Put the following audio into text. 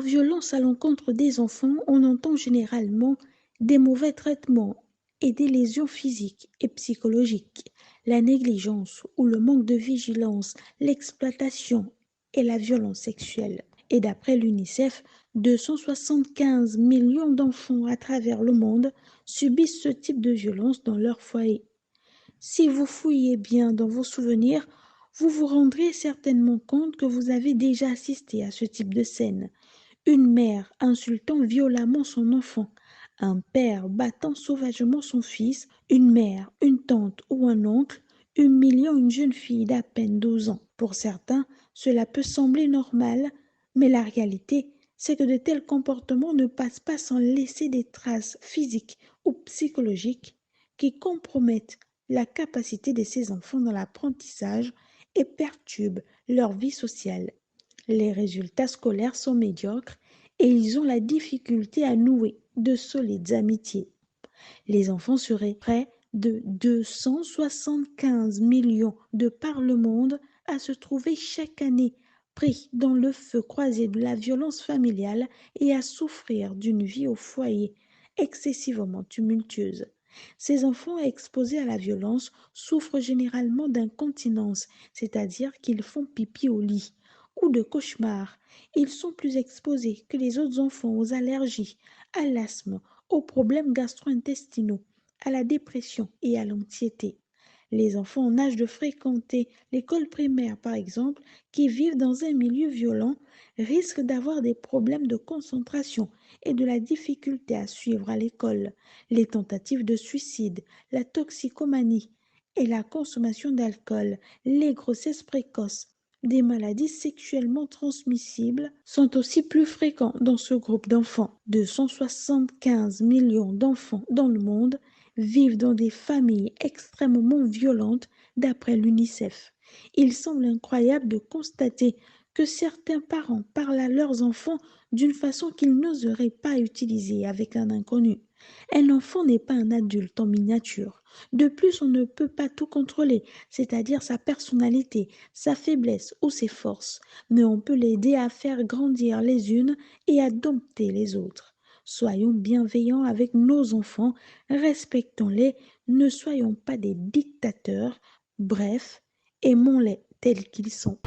Par violence à l'encontre des enfants, on entend généralement des mauvais traitements et des lésions physiques et psychologiques, la négligence ou le manque de vigilance, l'exploitation et la violence sexuelle. Et d'après l'UNICEF, 275 millions d'enfants à travers le monde subissent ce type de violence dans leur foyer. Si vous fouillez bien dans vos souvenirs, vous vous rendrez certainement compte que vous avez déjà assisté à ce type de scène. Une mère insultant violemment son enfant, un père battant sauvagement son fils, une mère, une tante ou un oncle humiliant une jeune fille d'à peine 12 ans. Pour certains, cela peut sembler normal, mais la réalité, c'est que de tels comportements ne passent pas sans laisser des traces physiques ou psychologiques qui compromettent la capacité de ces enfants dans l'apprentissage et perturbent leur vie sociale. Les résultats scolaires sont médiocres et ils ont la difficulté à nouer de solides amitiés. Les enfants seraient près de 275 millions de par le monde à se trouver chaque année pris dans le feu croisé de la violence familiale et à souffrir d'une vie au foyer excessivement tumultueuse. Ces enfants exposés à la violence souffrent généralement d'incontinence, c'est-à-dire qu'ils font pipi au lit, ou de cauchemars. Ils sont plus exposés que les autres enfants aux allergies, à l'asthme, aux problèmes gastro-intestinaux, à la dépression et à l'anxiété. Les enfants en âge de fréquenter l'école primaire, par exemple, qui vivent dans un milieu violent, risquent d'avoir des problèmes de concentration et de la difficulté à suivre à l'école. Les tentatives de suicide, la toxicomanie et la consommation d'alcool, les grossesses précoces, des maladies sexuellement transmissibles sont aussi plus fréquents dans ce groupe d'enfants. 275 millions d'enfants dans le monde vivent dans des familles extrêmement violentes d'après l'UNICEF. Il semble incroyable de constater que certains parents parlent à leurs enfants d'une façon qu'ils n'oseraient pas utiliser avec un inconnu. Un enfant n'est pas un adulte en miniature. De plus, on ne peut pas tout contrôler, c'est-à-dire sa personnalité, sa faiblesse ou ses forces, mais on peut l'aider à faire grandir les unes et à dompter les autres. Soyons bienveillants avec nos enfants, respectons-les, ne soyons pas des dictateurs, bref, aimons-les tels qu'ils sont.